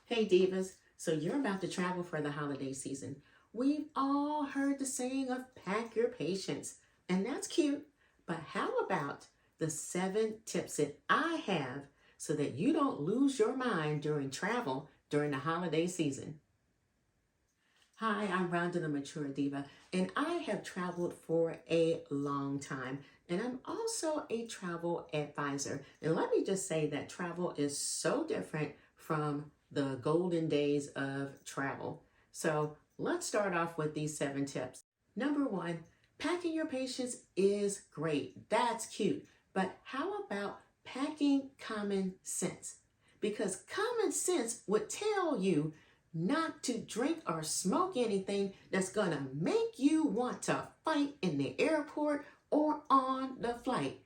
Hey divas, so you're about to travel for the holiday season. We've all heard the saying of pack your patience, and that's cute, but how about the 7 tips that I have so that you don't lose your mind during travel during the holiday season? Hi, I'm Rhonda the Mature Diva, and I have traveled for a long time, and I'm also a travel advisor. And let me just say that travel is so different from the golden days of travel. So let's start off with these 7 tips. Number 1, packing your patience is great. That's cute. But how about packing common sense? Because common sense would tell you not to drink or smoke anything that's gonna make you want to fight in the airport or on the flight.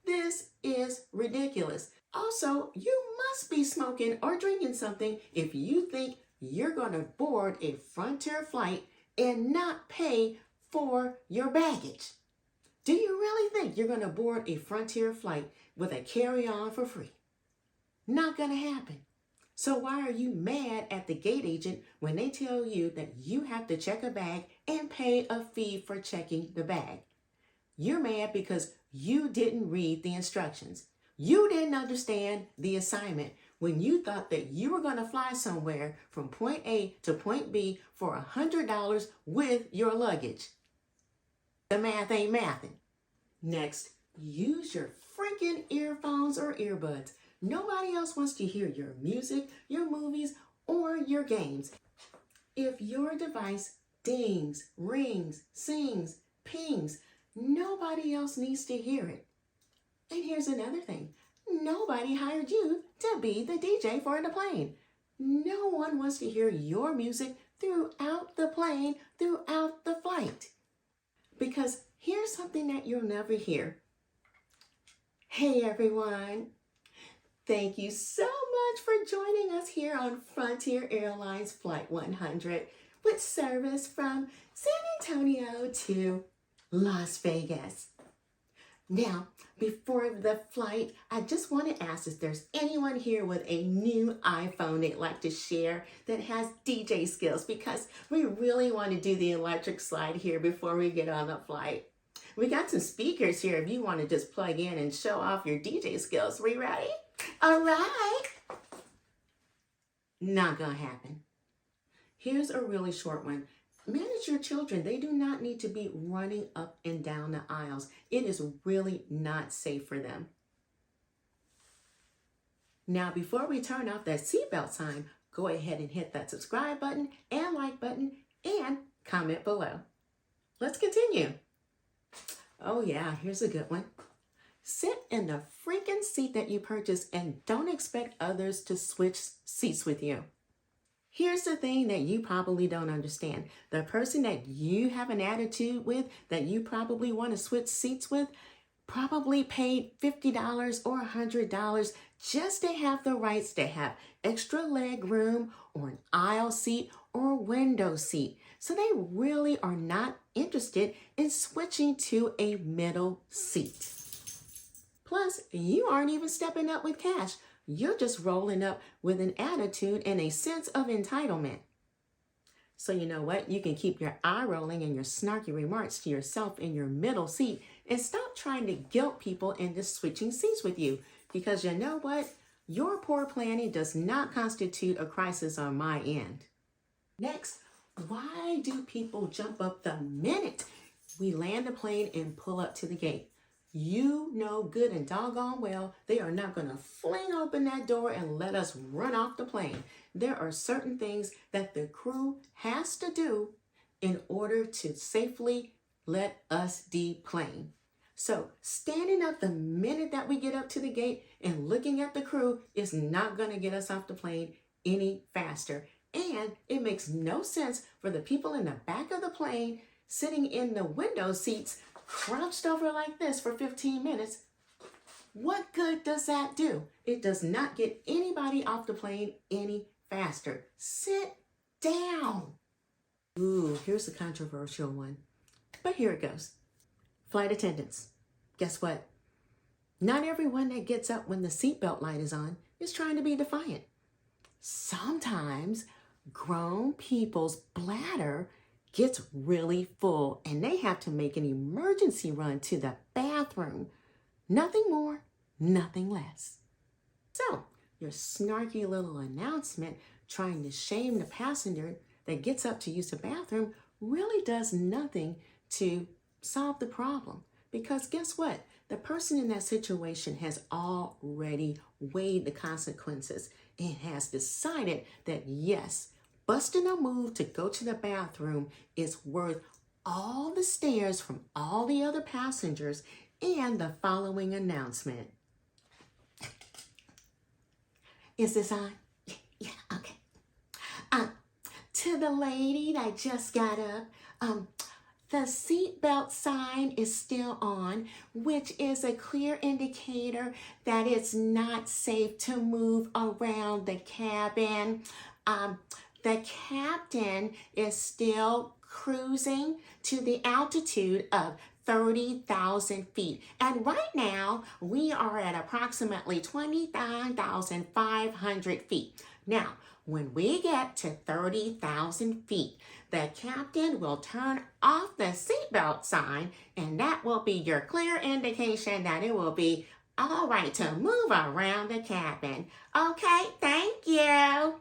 This is ridiculous. Also, you must be smoking or drinking something if you think you're gonna board a Frontier flight and not pay for your baggage. Do you really think you're gonna board a Frontier flight with a carry-on for free? Not gonna happen. So why are you mad at the gate agent when they tell you that you have to check a bag and pay a fee for checking the bag? You're mad because you didn't read the instructions. You didn't understand the assignment when you thought that you were going to fly somewhere from point A to point B for $100 with your luggage. The math ain't mathing. Next, use your freaking earphones or earbuds. Nobody else wants to hear your music, your movies, or your games. If your device dings, rings, sings, pings, nobody else needs to hear it. And here's another thing. Nobody hired you to be the DJ for the plane. No one wants to hear your music throughout the plane, throughout the flight. Because here's something that you'll never hear. Hey everyone. Thank you so much for joining us here on Frontier Airlines Flight 100 with service from San Antonio to Las Vegas. Now, before the flight, I just want to ask if there's anyone here with a new iPhone they'd like to share that has DJ skills, because we really want to do the electric slide here before we get on the flight. We got some speakers here if you want to just plug in and show off your DJ skills. We ready? All right. Not gonna happen. Here's a really short one. Manage your children. They do not need to be running up and down the aisles. It is really not safe for them. Now, before we turn off that seatbelt sign, go ahead and hit that subscribe button and like button and comment below. Let's continue. Oh yeah, here's a good one. Sit in the freaking seat that you purchased and don't expect others to switch seats with you. Here's the thing that you probably don't understand. The person that you have an attitude with, that you probably want to switch seats with, probably paid $50 or $100 just to have the rights to have extra leg room or an aisle seat or window seat. So they really are not interested in switching to a middle seat. Plus, you aren't even stepping up with cash. You're just rolling up with an attitude and a sense of entitlement. So you know what? You can keep your eye rolling and your snarky remarks to yourself in your middle seat and stop trying to guilt people into switching seats with you. Because you know what? Your poor planning does not constitute a crisis on my end. Next, why do people jump up the minute we land the plane and pull up to the gate? You know good and doggone well they are not going to fling open that door and let us run off the plane. There are certain things that the crew has to do in order to safely let us deplane. So standing up the minute that we get up to the gate and looking at the crew is not going to get us off the plane any faster. And it makes no sense for the people in the back of the plane sitting in the window seats crouched over like this for 15 minutes. What good does that do? It does not get anybody off the plane any faster. Sit down. Ooh, here's a controversial one, but here it goes. Flight attendants. Guess what? Not everyone that gets up when the seatbelt light is on is trying to be defiant. Sometimes grown people's bladder gets really full and they have to make an emergency run to the bathroom. Nothing more, nothing less. So, your snarky little announcement trying to shame the passenger that gets up to use the bathroom really does nothing to solve the problem. Because guess what? The person in that situation has already weighed the consequences and has decided that yes, busting a move to go to the bathroom is worth all the stares from all the other passengers and the following announcement. Is this on? Yeah, okay. To the lady that just got up, the seatbelt sign is still on, which is a clear indicator that it's not safe to move around the cabin. The captain is still cruising to the altitude of 30,000 feet. And right now, we are at approximately 29,500 feet. Now, when we get to 30,000 feet, the captain will turn off the seatbelt sign, and that will be your clear indication that it will be all right to move around the cabin. Okay, thank you.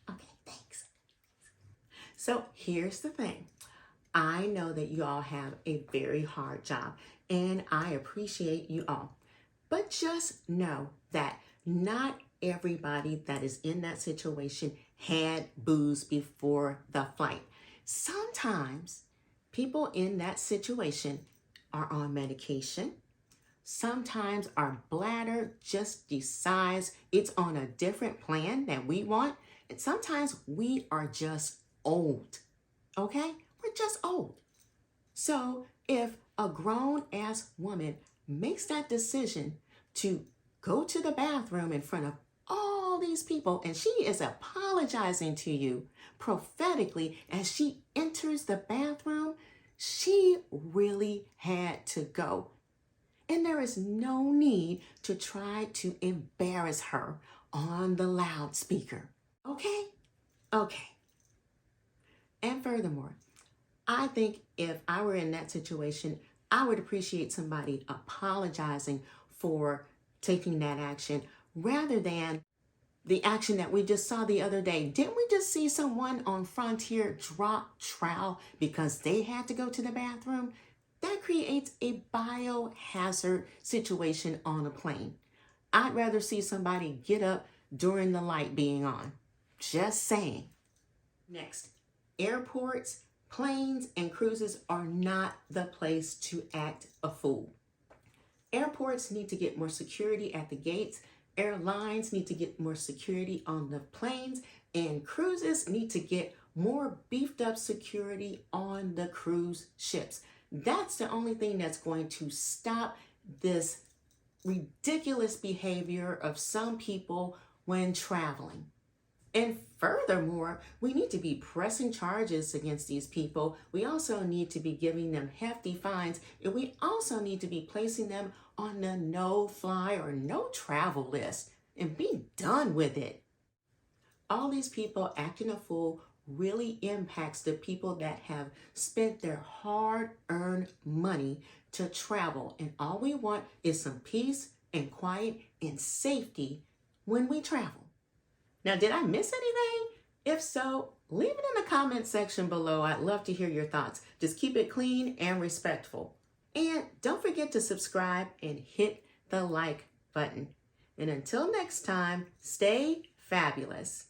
Okay, thanks. So here's the thing. I know that you all have a very hard job, and I appreciate you all. But just know that not everybody that is in that situation had booze before the flight. Sometimes people in that situation are on medication. Sometimes our bladder just decides it's on a different plan than we want. And sometimes we are just old, okay? We're just old. So if a grown-ass woman makes that decision to go to the bathroom in front of all these people and she is apologizing to you prophetically as she enters the bathroom, she really had to go. And there is no need to try to embarrass her on the loudspeaker. Okay? Okay. And furthermore, I think if I were in that situation, I would appreciate somebody apologizing for taking that action rather than the action that we just saw the other day. Didn't we just see someone on Frontier drop trowel because they had to go to the bathroom? That creates a biohazard situation on a plane. I'd rather see somebody get up during the light being on. Just saying. Next, airports, planes, and cruises are not the place to act a fool. Airports need to get more security at the gates. Airlines need to get more security on the planes. And cruises need to get more beefed up security on the cruise ships. That's the only thing that's going to stop this ridiculous behavior of some people when traveling. And furthermore, we need to be pressing charges against these people. We also need to be giving them hefty fines. And we also need to be placing them on the no-fly or no-travel list and be done with it. All these people acting a fool really impacts the people that have spent their hard-earned money to travel. And all we want is some peace and quiet and safety when we travel. Now, did I miss anything? If so, leave it in the comment section below. I'd love to hear your thoughts. Just keep it clean and respectful. And don't forget to subscribe and hit the like button. And until next time, stay fabulous.